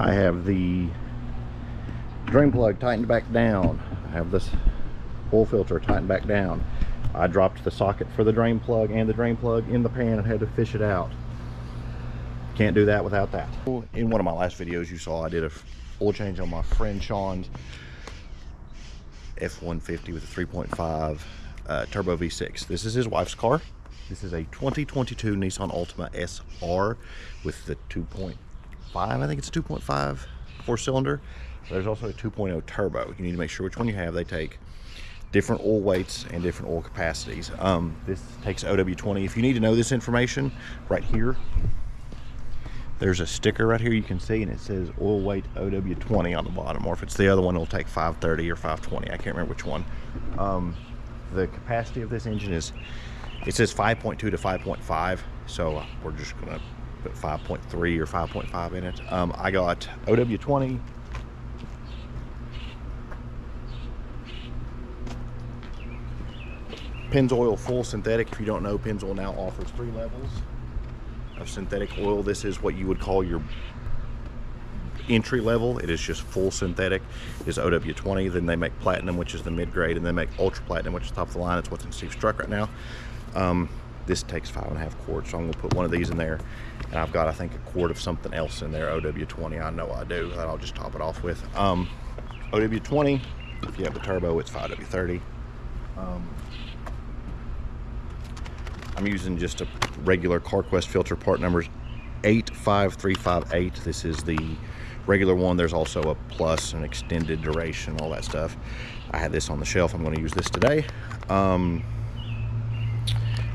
I have the drain plug tightened back down. I have this oil filter tightened back down. I dropped the socket for the drain plug and the drain plug in the pan and had to fish it out. Can't do that without that. In one of my last videos you saw I did a oil change on my friend Sean's F-150 with a 3.5 turbo V6. This is his wife's car. This is a 2022 Nissan Altima SR with the 2.5, I think it's a 2.5 4-cylinder. There's also a 2.0 turbo. You need to make sure which one you have. They take different oil weights and different oil capacities. This takes OW20. If you need to know this information, right here, there's a sticker right here you can see, and it says oil weight OW20 on the bottom, or if it's the other one, it'll take 530 or 520. I can't remember which one. The capacity of this engine is, it says 5.2 to 5.5, so we're just gonna put 5.3 or 5.5 in it. I got OW20, Pennzoil full synthetic. If you don't know, Pennzoil now offers 3 levels of synthetic oil. This is what you would call your entry level. It is just full synthetic, is OW20. Then they make platinum, which is the mid-grade, and they make ultra platinum, which is top of the line. It's what's in Steve's truck right now. This takes 5.5 quarts, so I'm gonna put one of these in there, and I've got, I think, a quart of something else in there, OW20. I know I do, that I'll just top it off with. OW20, if you have the turbo, it's 5W30. I'm using just a regular CarQuest filter, part numbers 85358. This is the regular one. There's also a plus, an extended duration, all that stuff. I had this on the shelf. I'm going to use this today. And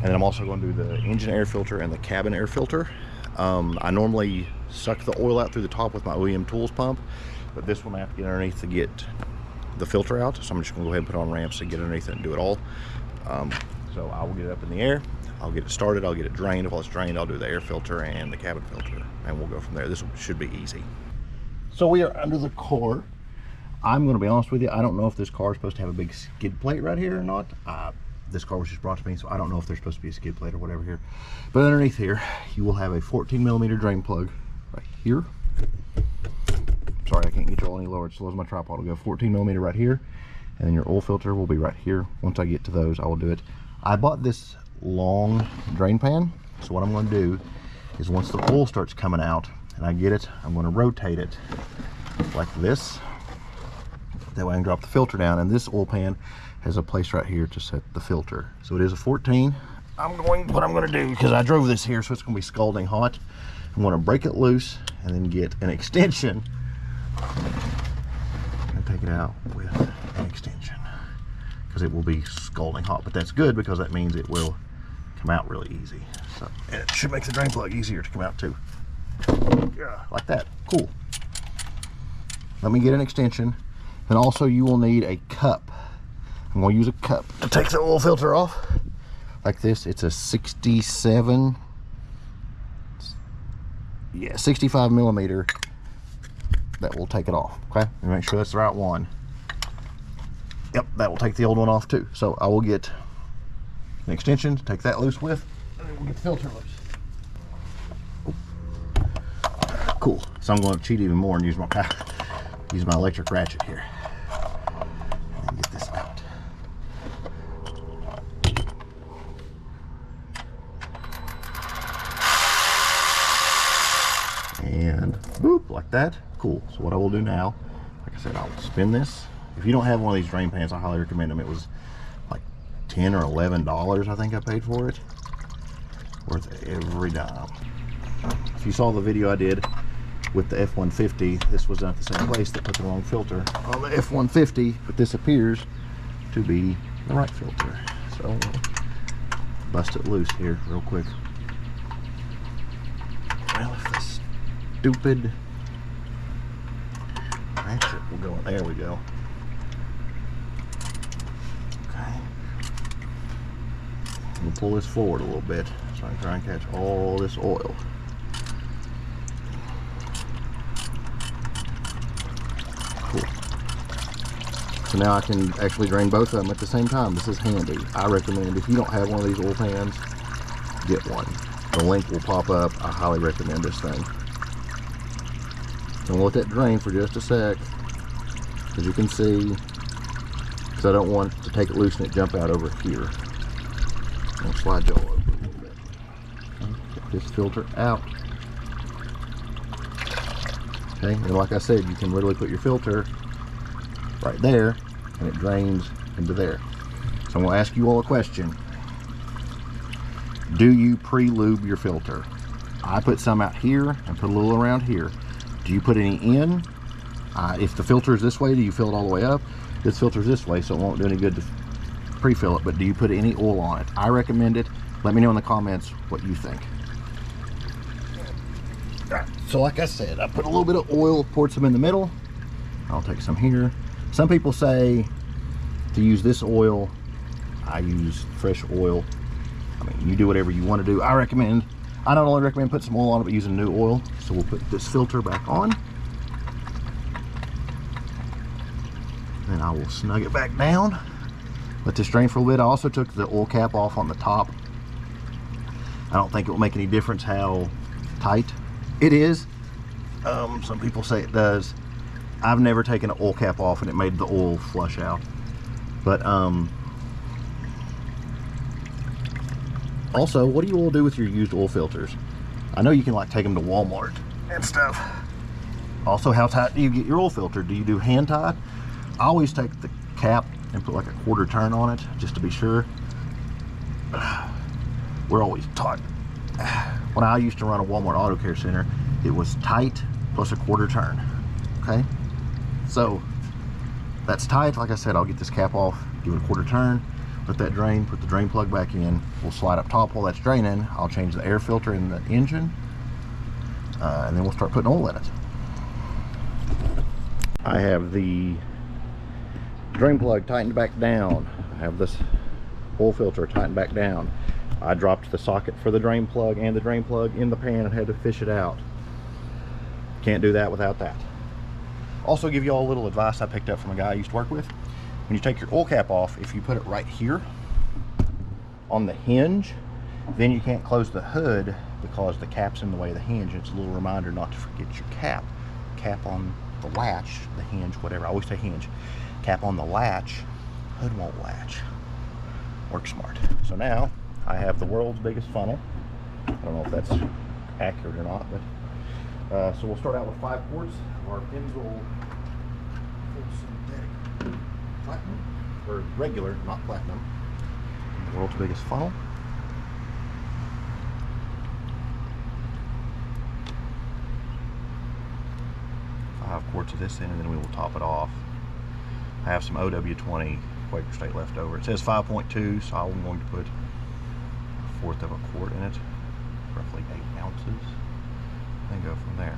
then I'm also going to do the engine air filter and the cabin air filter. I normally suck the oil out through the top with my OEM tools pump, but this one I have to get underneath to get the filter out. So I'm just going to go ahead and put on ramps to get underneath it and do it all. So I will get it up in the air. I'll get it started. I'll get it drained. While it's drained, I'll do the air filter and the cabin filter, and we'll go from there. This should be easy. So we are under the car. I'm going to be honest with you, I don't know if this car is supposed to have a big skid plate right here or not. This car was just brought to me, so I don't know if there's supposed to be a skid plate or whatever here. But underneath here, you will have a 14mm drain plug right here. Sorry, I can't get you all any lower. It's as low as my tripod will go. 14mm right here, and then your oil filter will be right here. Once I get to those, I will do it. I bought this long drain pan, so what I'm going to do is once the oil starts coming out and I get it, I'm going to rotate it like this. That way I can drop the filter down, and this oil pan has a place right here to set the filter. So it is a 14. What I'm going to do, because I drove this here, so it's going to be scalding hot, I'm going to break it loose and then get an extension and take it out with an extension, because it will be scalding hot. But that's good, because that means it will come out really easy. So, and it should make the drain plug easier to come out too. Yeah, like that. Cool. Let me get an extension. And also you will need a cup. I'm going to use a cup to take the oil filter off. Like this. It's a 65 millimeter. That will take it off. Okay, and make sure that's the right one. Yep, that will take the old one off too. So I will get an extension to take that loose with, and then we'll get the filter loose. Cool. So I'm going to cheat even more and use my electric ratchet here and get this out. And boop, like that. Cool. So what I will do now, like I said, I'll spin this. If you don't have one of these drain pans, I highly recommend them. It was like $10 or $11, I think I paid for it. Worth every dime. If you saw the video I did with the F-150, this was not the same place that put the wrong filter on the F-150, but this appears to be the right filter. So we'll bust it loose here real quick. Well, if this stupid ratchet will go in, there we go. Okay. We'll pull this forward a little bit so I can try and catch all this oil. Cool. So now I can actually drain both of them at the same time. This is handy. I recommend, if you don't have one of these oil pans, get one. The link will pop up. I highly recommend this thing. I'm gonna let that drain for just a sec. As you can see, because I don't want to take it loose and it jump out over here. I'll slide y'all over a little bit. Get this filter out. Okay, and like I said, you can literally put your filter right there and it drains into there. So I'm going to ask you all a question. Do you pre-lube your filter? I put some out here and put a little around here. Do you put any in? If the filter is this way, do you fill it all the way up? This filter is this way, so it won't do any good to pre-fill it, but do you put any oil on it? I recommend it. Let me know in the comments what you think. So like I said, I put a little bit of oil, poured some in the middle. I'll take some here. Some people say to use this oil. I use fresh oil. I mean, you do whatever you want to do. I not only recommend putting some oil on it, but using new oil. So we'll put this filter back on. Then I will snug it back down. Let this drain for a little bit. I also took the oil cap off on the top. I don't think it will make any difference how tight it is. Some people say it does. I've never taken an oil cap off and it made the oil flush out. But also, what do you all do with your used oil filters? I know you can like take them to Walmart and stuff. Also, how tight do you get your oil filter? Do you do hand tied? I always take the cap and put like a quarter turn on it just to be sure. We're always taught. When I used to run a Walmart Auto Care Center, it was tight plus a quarter turn. Okay, so that's tight. Like I said, I'll get this cap off, give it a quarter turn, let that drain, put the drain plug back in. We'll slide up top while that's draining. I'll change the air filter in the engine, and then we'll start putting oil in it. I have the drain plug tightened back down. I have this oil filter tightened back down. I dropped the socket for the drain plug and the drain plug in the pan and had to fish it out. Can't do that without that. Also give you all a little advice I picked up from a guy I used to work with. When you take your oil cap off, if you put it right here on the hinge, then you can't close the hood because the cap's in the way of the hinge. It's a little reminder not to forget your cap. Cap on the latch, the hinge, whatever. I always say hinge. Cap on the latch, hood won't latch. Work smart. So now I have the world's biggest funnel. I don't know if that's accurate or not, but so we'll start out with 5 quarts of our Pennzoil synthetic platinum, or regular, not platinum. The world's biggest funnel. Five quarts of this in, and then we will top it off. I have some OW20 Quaker State left over. It says 5.2, so I'm going to put 1/4 of a quart in it, roughly 8 ounces, and go from there.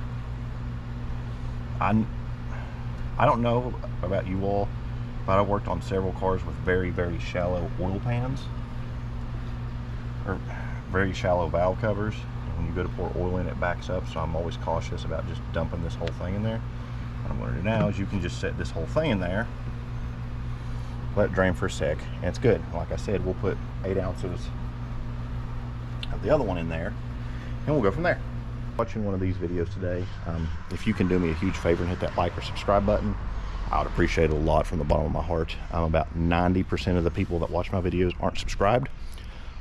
I don't know about you all, but I've worked on several cars with very, very shallow oil pans, or very shallow valve covers. When you go to pour oil in, it backs up, so I'm always cautious about just dumping this whole thing in there. What I'm going to do now is you can just set this whole thing in there, let it drain for a sec, and it's good. Like I said, we'll put 8 ounces of the other one in there, and we'll go from there. Watching one of these videos today, if you can do me a huge favor and hit that like or subscribe button, I would appreciate it a lot from the bottom of my heart. About 90% of the people that watch my videos aren't subscribed.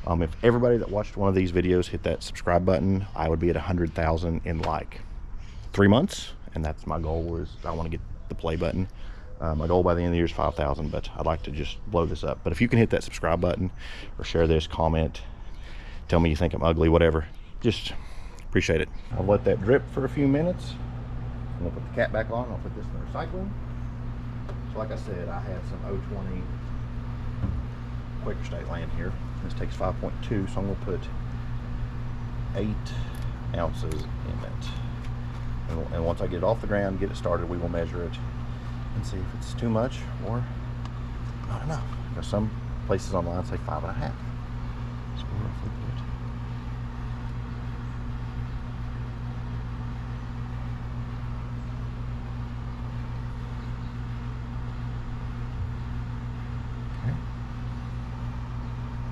If everybody that watched one of these videos hit that subscribe button, I would be at 100,000 in like 3 months, and that's my goal. Is I want to get the play button. My goal by the end of the year is 5,000, but I'd like to just blow this up. But if you can hit that subscribe button or share this, comment, tell me you think I'm ugly, whatever, just appreciate it. I'll let that drip for a few minutes. I'm gonna put the cap back on. I'll put this in the recycling. So like I said, I have some 020 Quaker State laying here. This takes 5.2, so I'm gonna put 8 ounces in it. And once I get it off the ground, get it started, we will measure it and see if it's too much or not enough. Because some places online say 5.5. So we'll roughly put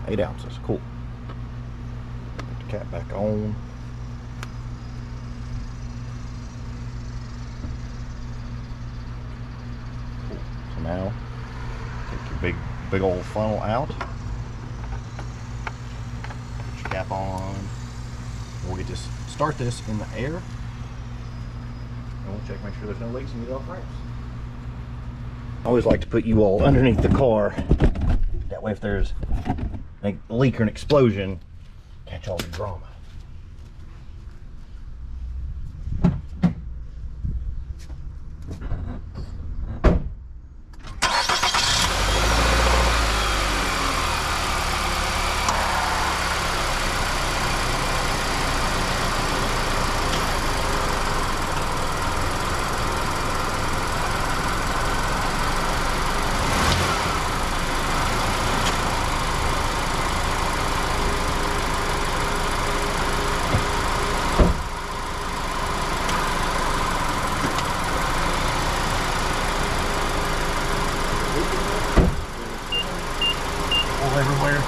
8 ounces. Cool. Put the cap back on. now. Take your big old funnel out. Put your cap on. We'll get this, start this in the air. And we'll check, make sure there's no leaks and get off ramps. I always like to put you all underneath the car. That way if there's a leak or an explosion, catch all the drama. Everywhere.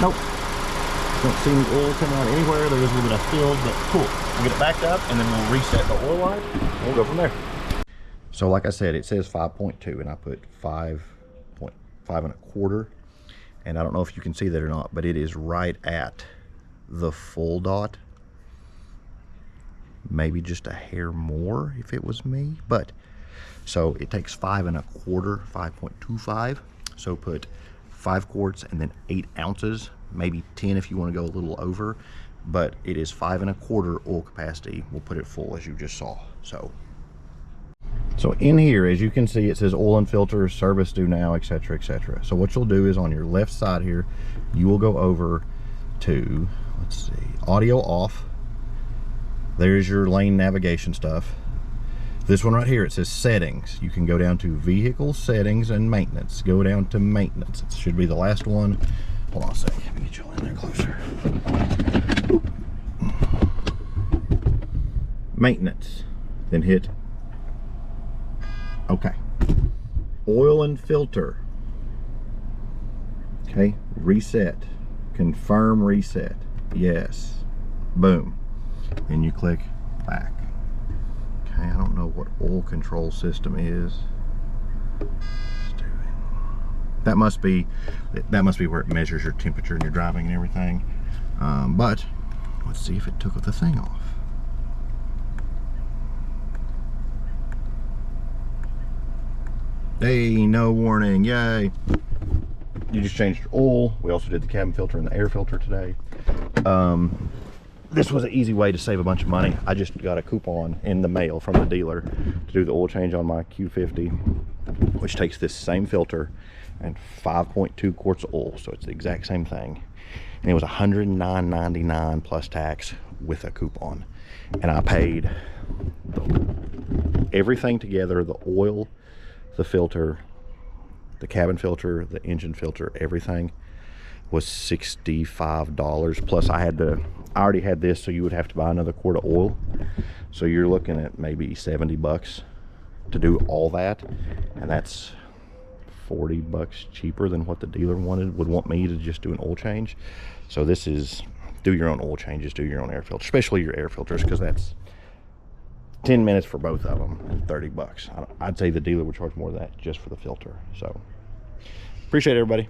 Nope. Don't see any oil coming out anywhere. There is a little bit of spills, but cool. We'll get it backed up and then we'll reset the oil line and we'll go from there. So like I said, it says 5.2 and I put 5.5 and I don't know if you can see that or not, but it is right at the full dot. Maybe just a hair more if it was me, but so it takes 5.25, 5.25. So put 5 quarts and then 8 ounces, maybe 10 if you want to go a little over, but it is 5.25 oil capacity. We'll put it full as you just saw. So in here, as you can see, it says oil and filter, service due now, etc., etc. So what you'll do is on your left side here, you will go over to, let's see, audio off. There's your lane navigation stuff. This one right here, it says settings. You can go down to vehicle settings and maintenance. Go down to maintenance. It should be the last one. Hold on a second. Let me get you in there closer. Maintenance. Then hit OK. Oil and filter. Okay. Reset. Confirm reset. Yes. Boom. And you click back. I don't know what oil control system is. That must be where it measures your temperature and your driving and everything. But let's see if it took the thing off. Hey, no warning! Yay! You just changed your oil. We also did the cabin filter and the air filter today. This was an easy way to save a bunch of money. I just got a coupon in the mail from the dealer to do the oil change on my Q50, which takes this same filter and 5.2 quarts of oil, so it's the exact same thing. And it was $109.99 plus tax with a coupon. And I paid everything together, the oil, the filter, the cabin filter, the engine filter, everything was $65 plus I already had this, so you would have to buy another quart of oil, so you're looking at maybe $70 to do all that, and that's $40 cheaper than what the dealer would want me to just do an oil change. So this is do your own oil changes, do your own air filter, especially your air filters, because that's 10 minutes for both of them and $30. I'd say the dealer would charge more than that just for the filter. So appreciate it, everybody.